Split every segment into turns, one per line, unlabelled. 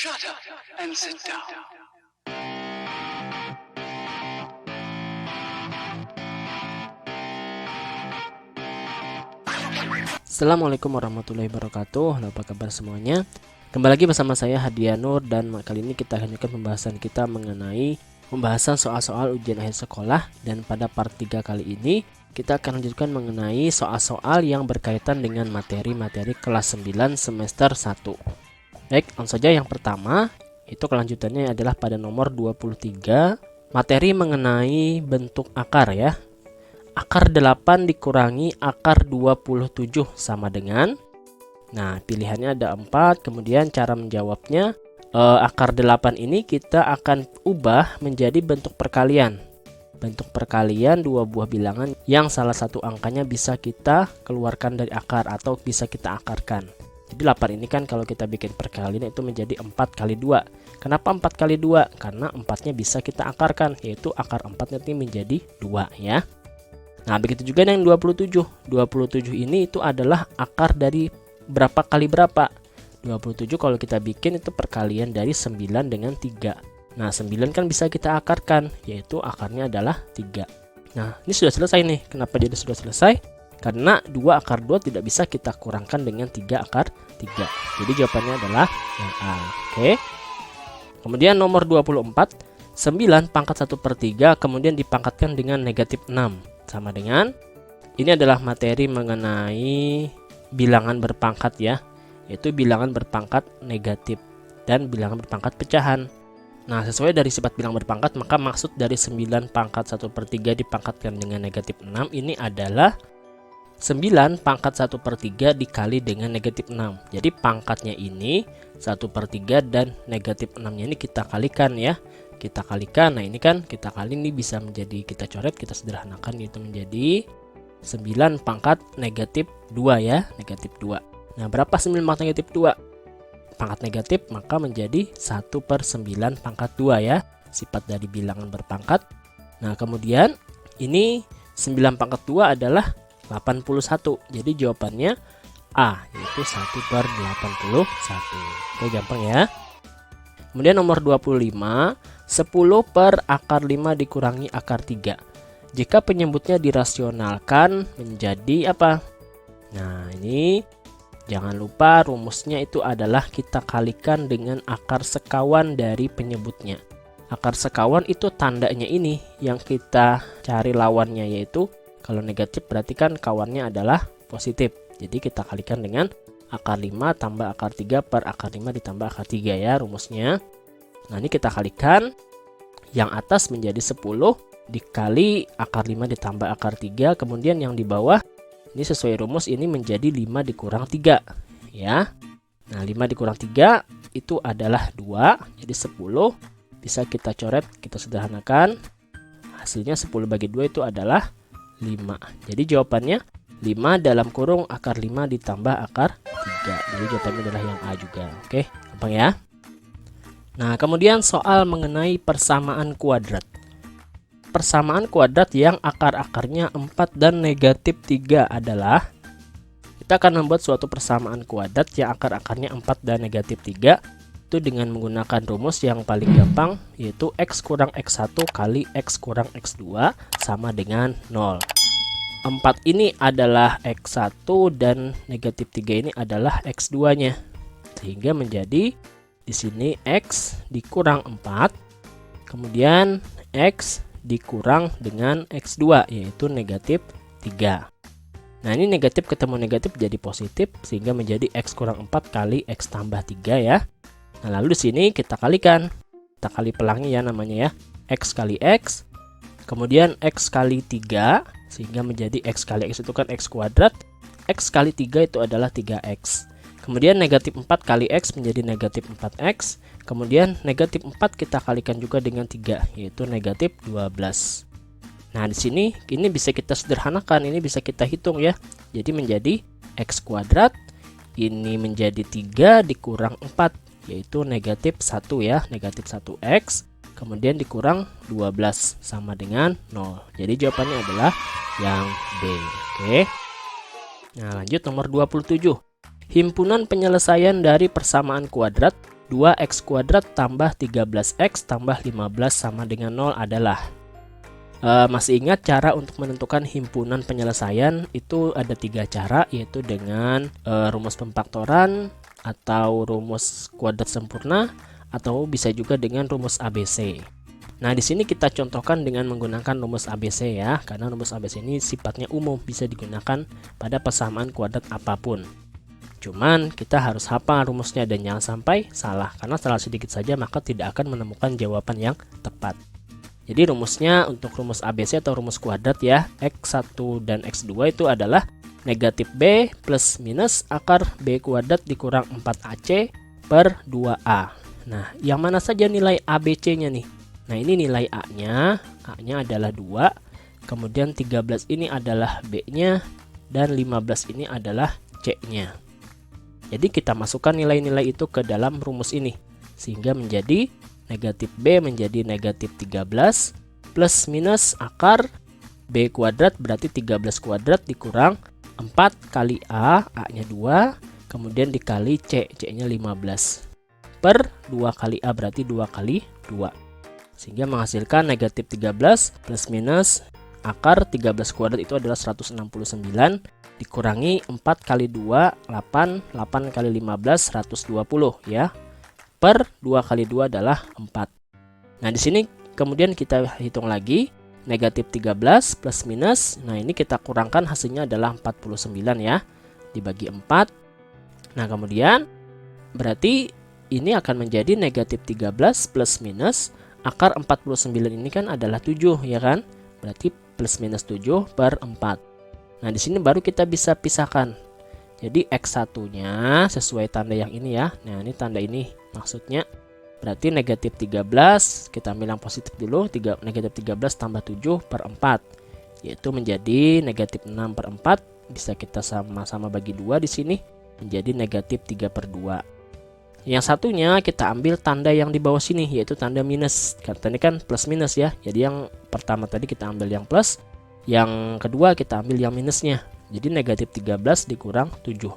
Shut up and sit down.
Assalamualaikum warahmatullahi wabarakatuh. Halo, apa kabar semuanya? Kembali lagi bersama saya Hadiah Nur, dan kali ini kita akan lanjutkan pembahasan kita mengenai pembahasan soal-soal ujian akhir sekolah. Dan pada part 3 kali ini kita akan lanjutkan mengenai soal-soal yang berkaitan dengan materi-materi kelas 9 semester 1. Baik, langsung saja yang pertama, itu kelanjutannya adalah pada nomor 23, materi mengenai bentuk akar ya. Akar 8 dikurangi akar 27 sama dengan, nah pilihannya ada 4, kemudian cara menjawabnya, akar 8 ini kita akan ubah menjadi bentuk perkalian. Bentuk perkalian dua buah bilangan yang salah satu angkanya bisa kita keluarkan dari akar atau bisa kita akarkan. Jadi 8 ini kan kalau kita bikin perkalian itu menjadi 4 kali 2. Kenapa 4 kali 2? Karena 4-nya bisa kita akarkan, yaitu akar 4 nanti menjadi 2 ya. Nah, begitu juga dengan 27. 27 ini itu adalah akar dari berapa kali berapa. 27 kalau kita bikin itu perkalian dari 9 dengan 3. Nah, 9 kan bisa kita akarkan, yaitu akarnya adalah 3. Nah, ini sudah selesai nih. Kenapa jadi sudah selesai? Karena 2 akar 2 tidak bisa kita kurangkan dengan 3 akar 3. Jadi jawabannya adalah yang A. Oke. Kemudian nomor 24. 9 pangkat 1/3 kemudian dipangkatkan dengan negatif 6. Sama dengan, ini adalah materi mengenai bilangan berpangkat ya, yaitu bilangan berpangkat negatif dan bilangan berpangkat pecahan. Nah, sesuai dari sifat bilangan berpangkat, maka maksud dari 9 pangkat 1/3 dipangkatkan dengan negatif 6 ini adalah 9 pangkat 1/3 dikali dengan negatif 6. Jadi pangkatnya ini 1/3 dan negatif 6-nya ini kita kalikan ya. Kita kalikan, nah ini kan kita kali ini bisa menjadi, kita coret, kita sederhanakan itu menjadi 9 pangkat negatif 2 ya, negatif 2. Nah, berapa 9 pangkat negatif 2? Pangkat negatif maka menjadi 1/9 pangkat 2 ya, sifat dari bilangan berpangkat. Nah, kemudian ini 9 pangkat 2 adalah 81. Jadi jawabannya A, yaitu 1/81. Oke, gampang ya. Kemudian nomor 25, 10 per akar 5 dikurangi akar 3. Jika penyebutnya dirasionalkan menjadi apa? Nah, ini jangan lupa rumusnya itu adalah kita kalikan dengan akar sekawan dari penyebutnya. Akar sekawan itu tandanya ini yang kita cari lawannya, yaitu kalau negatif berarti kan kawannya adalah positif. Jadi kita kalikan dengan akar 5 tambah akar 3 per akar 5 ditambah akar 3 ya rumusnya. Nah, ini kita kalikan, yang atas menjadi 10 dikali akar 5 ditambah akar 3, kemudian yang di bawah ini sesuai rumus ini menjadi 5 dikurang 3 ya. Nah, 5 dikurang 3 itu adalah 2, jadi 10 bisa kita coret, kita sederhanakan. Hasilnya 10 bagi 2 itu adalah 5. Jadi jawabannya 5 dalam kurung akar 5 ditambah akar 3. Jadi jawabannya adalah yang A juga. Oke, gampang ya. Nah, kemudian soal mengenai persamaan kuadrat. Persamaan kuadrat yang akar-akarnya 4 dan negatif 3 adalah, kita akan membuat suatu persamaan kuadrat yang akar-akarnya 4 dan negatif 3 itu dengan menggunakan rumus yang paling gampang, yaitu X kurang X1 kali X kurang X2 sama dengan 0. 4 ini adalah X1 dan negatif 3 ini adalah X2-nya. Sehingga menjadi di sini X dikurang 4, kemudian X dikurang dengan X2, yaitu negatif 3. Nah, ini negatif ketemu negatif jadi positif, sehingga menjadi X kurang 4 kali X tambah 3 ya. Nah, lalu di sini kita kalikan. Kita kali pelangnya ya namanya ya. X kali X, kemudian X kali 3, sehingga menjadi X kali X itu kan X kuadrat. X kali 3 itu adalah 3X. Kemudian negatif 4 kali X menjadi negatif 4X. Kemudian negatif 4 kita kalikan juga dengan 3, yaitu negatif 12. Nah, di sini ini bisa kita sederhanakan, ini bisa kita hitung ya. Jadi menjadi X kuadrat, ini menjadi 3 dikurang 4, yaitu negatif 1 ya, negatif 1X. Kemudian dikurang 12 sama dengan 0. Jadi jawabannya adalah yang B. Oke. Nah, lanjut nomor 27. Himpunan penyelesaian dari persamaan kuadrat 2x kuadrat tambah 13x tambah 15 sama dengan 0 adalah. Masih ingat cara untuk menentukan himpunan penyelesaian itu ada 3 cara, yaitu dengan rumus pemfaktoran atau rumus kuadrat sempurna atau bisa juga dengan rumus ABC. Nah, di sini kita contohkan dengan menggunakan rumus ABC ya, karena rumus ABC ini sifatnya umum, bisa digunakan pada persamaan kuadrat apapun. Cuman kita harus hafal rumusnya dan jangan sampai salah, karena salah sedikit saja maka tidak akan menemukan jawaban yang tepat. Jadi rumusnya untuk rumus ABC atau rumus kuadrat ya, X1 dan X2 itu adalah negatif B plus minus akar B kuadrat dikurang 4AC per 2A. Nah, yang mana saja nilai ABC-nya nih? Nah, ini nilai A-nya adalah 2, kemudian 13 ini adalah B-nya, dan 15 ini adalah C-nya. Jadi kita masukkan nilai-nilai itu ke dalam rumus ini, sehingga menjadi negatif B menjadi negatif 13 plus minus akar B kuadrat berarti 13 kuadrat dikurang 4 kali A, A-nya 2, kemudian dikali C, C-nya 15 per 2 kali A berarti 2 kali 2. Sehingga menghasilkan negatif 13 plus minus akar 13 kuadrat itu adalah 169 dikurangi 4 kali 2, 8, 8 kali 15, 120 ya. Per 2 kali 2 adalah 4. Nah, di sini kemudian kita hitung lagi negatif 13 plus minus. Nah, ini kita kurangkan hasilnya adalah 49 ya. Dibagi 4. Nah, kemudian berarti ini akan menjadi negatif 13 plus minus akar 49 ini kan adalah 7 ya kan? Berarti plus minus 7 per 4. Nah, di sini baru kita bisa pisahkan. Jadi X1-nya sesuai tanda yang ini ya. Nah, ini tanda ini maksudnya. Berarti negatif 13, kita ambil yang positif dulu. Negatif 13 tambah 7 per 4. Yaitu menjadi negatif 6 per 4. Bisa kita sama-sama bagi 2 di sini. Menjadi negatif 3 per 2. Yang satunya kita ambil tanda yang di bawah sini, yaitu tanda minus. Karena ini kan plus minus ya. Jadi yang pertama tadi kita ambil yang plus. Yang kedua kita ambil yang minusnya. Jadi negatif 13 dikurang 7.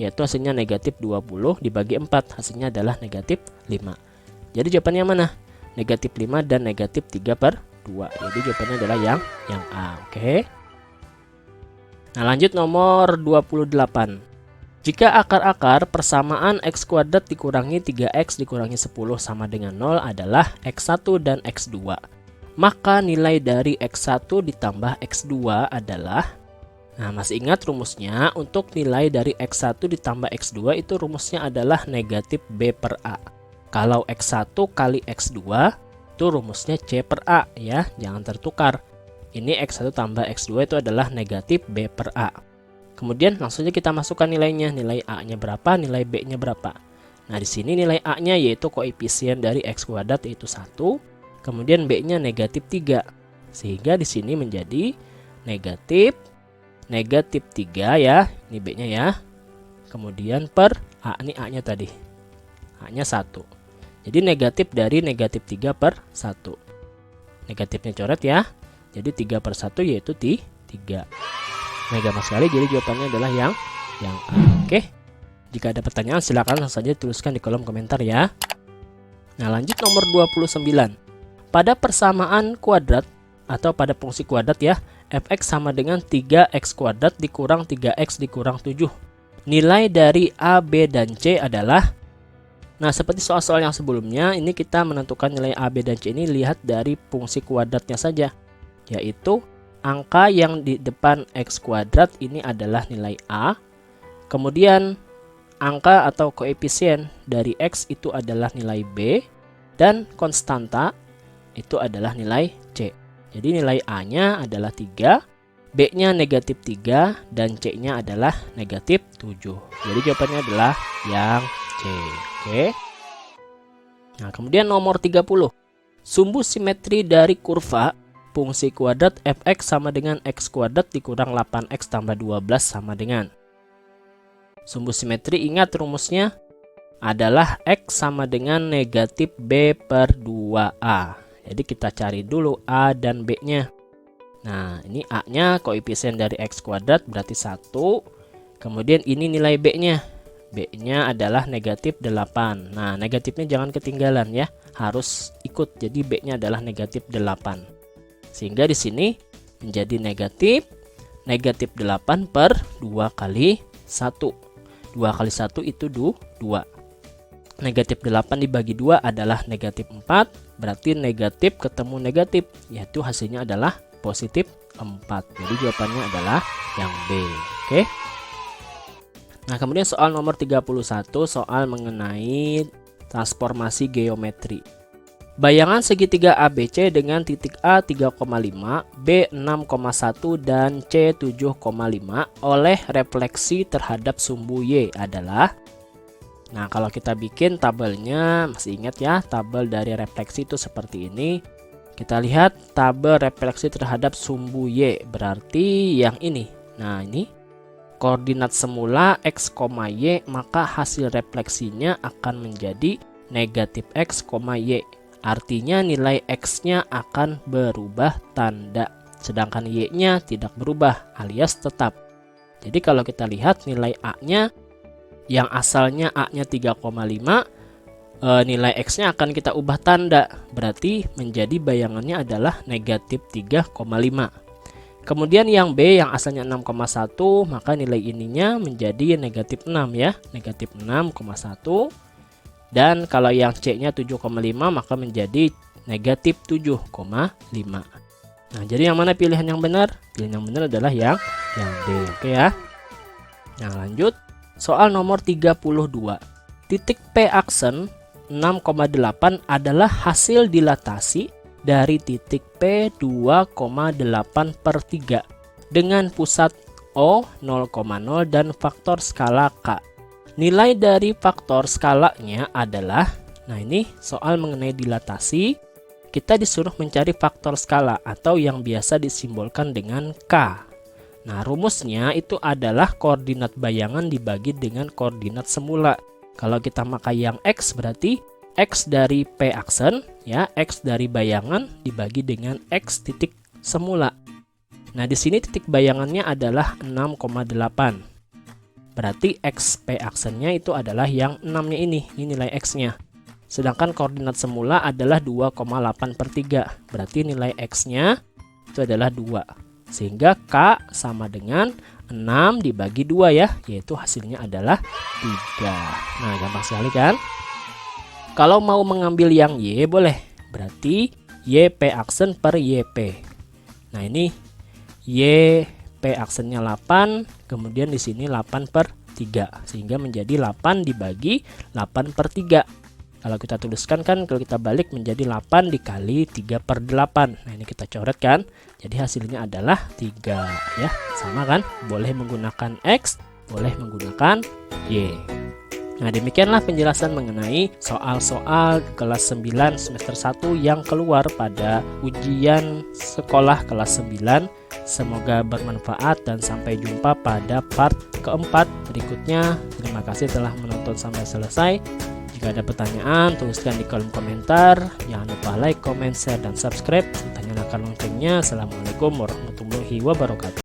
Yaitu hasilnya negatif 20 dibagi 4. Hasilnya adalah negatif 5. Jadi jawabannya mana? Negatif 5 dan negatif 3 per 2. Jadi jawabannya adalah yang A. Oke. Nah, lanjut nomor 28. Jika akar-akar persamaan X kuadrat dikurangi 3X dikurangi 10 sama dengan 0 adalah X1 dan X2. Maka nilai dari X1 ditambah X2 adalah, nah masih ingat rumusnya, untuk nilai dari X1 ditambah X2 itu rumusnya adalah negatif B per A. Kalau X1 kali X2 itu rumusnya C per A ya, jangan tertukar. Ini X1 tambah X2 itu adalah negatif B per A. Kemudian langsung saja kita masukkan nilainya, nilai A-nya berapa, nilai B-nya berapa. Nah, di sini nilai A-nya yaitu koefisien dari X kuadrat yaitu 1. Kemudian B-nya negatif 3. Sehingga di sini menjadi negatif 3 ya. Ini B-nya ya. Kemudian per A, ini A-nya tadi. A-nya 1. Jadi negatif dari negatif 3 per 1. Negatifnya coret ya. Jadi 3 per 1 yaitu 3. Nah, gampang sekali. Jadi jawabannya adalah yang A. Oke. Jika ada pertanyaan silakan langsung saja tuliskan di kolom komentar ya. Nah, lanjut nomor 29. Pada persamaan kuadrat atau pada fungsi kuadrat ya, fx sama dengan 3x kuadrat dikurang 3x dikurang 7. Nilai dari A, B, dan C adalah, nah seperti soal-soal yang sebelumnya, ini kita menentukan nilai A, B, dan C ini lihat dari fungsi kuadratnya saja, yaitu angka yang di depan x kuadrat ini adalah nilai A, kemudian angka atau koefisien dari x itu adalah nilai B, dan konstanta itu adalah nilai C. Jadi nilai A-nya adalah 3, B-nya negatif 3, dan C-nya adalah negatif 7. Jadi jawabannya adalah yang C. Oke. Nah, kemudian nomor 30. Sumbu simetri dari kurva fungsi kuadrat fx sama dengan x kuadrat dikurang 8x tambah 12 sama dengan. Sumbu simetri, ingat rumusnya adalah x sama dengan negatif B per 2A. Jadi kita cari dulu A dan B-nya. Nah, ini A-nya koefisien dari X kuadrat berarti 1. Kemudian ini nilai B-nya. B-nya adalah negatif 8. Nah, negatifnya jangan ketinggalan ya, harus ikut. Jadi B-nya adalah negatif 8. Sehingga di sini menjadi negatif 8 per 2 kali 1. 2 kali 1 itu 2. Negatif 8 dibagi 2 adalah negatif 4. Berarti negatif ketemu negatif, yaitu hasilnya adalah positif 4. Jadi jawabannya adalah yang B. Oke. Nah, kemudian soal nomor 31, soal mengenai transformasi geometri. Bayangan segitiga ABC dengan titik A 3,5, B 6,1 dan C 7,5 oleh refleksi terhadap sumbu Y adalah. Nah, kalau kita bikin tabelnya, masih ingat ya, tabel dari refleksi itu seperti ini. Kita lihat tabel refleksi terhadap sumbu Y, berarti yang ini. Nah, ini koordinat semula X, Y, maka hasil refleksinya akan menjadi negatif X, Y. Artinya nilai X-nya akan berubah tanda, sedangkan Y-nya tidak berubah alias tetap. Jadi kalau kita lihat nilai A-nya, yang asalnya A-nya 3,5, nilai X-nya akan kita ubah tanda, berarti menjadi bayangannya adalah negatif 3,5. Kemudian yang B yang asalnya 6,1, maka nilai ininya menjadi negatif 6 ya, negatif 6,1. Dan kalau yang C-nya 7,5, maka menjadi negatif 7,5. Nah, jadi yang mana pilihan yang benar? Pilihan yang benar adalah yang D. Oke ya. Nah, lanjut. Soal nomor 32. Titik P aksen 6,8 adalah hasil dilatasi dari titik P 2,8 per 3 dengan pusat O 0,0 dan faktor skala K. Nilai dari faktor skalanya adalah, nah ini soal mengenai dilatasi, kita disuruh mencari faktor skala atau yang biasa disimbolkan dengan K. Nah, rumusnya itu adalah koordinat bayangan dibagi dengan koordinat semula. Kalau kita pakai yang X berarti X dari P aksen, ya, X dari bayangan dibagi dengan X titik semula. Nah, di sini titik bayangannya adalah 6,8. Berarti X P aksennya itu adalah yang 6-nya ini nilai X-nya. Sedangkan koordinat semula adalah 2,8 per 3. Berarti nilai X-nya itu adalah 2. Sehingga K sama dengan 6 dibagi 2 ya, yaitu hasilnya adalah 3. Nah, gampang sekali kan? Kalau mau mengambil yang Y boleh, berarti YP aksen per YP. Nah, ini YP aksennya 8, kemudian di sini 8 per 3, sehingga menjadi 8 dibagi 8 per 3. Kalau kita tuliskan kan, kalau kita balik menjadi 8 dikali 3 per 8. Nah, ini kita coret kan. Jadi hasilnya adalah 3 ya. Sama kan? Boleh menggunakan X, boleh menggunakan Y. Nah, demikianlah penjelasan mengenai soal-soal kelas 9 semester 1 yang keluar pada ujian sekolah kelas 9. Semoga bermanfaat dan sampai jumpa pada part keempat berikutnya. Terima kasih telah menonton sampai selesai. Jika ada pertanyaan, tuliskan di kolom komentar. Jangan lupa like, comment, share, dan subscribe. Serta nyalakan loncengnya. Assalamualaikum warahmatullahi wabarakatuh.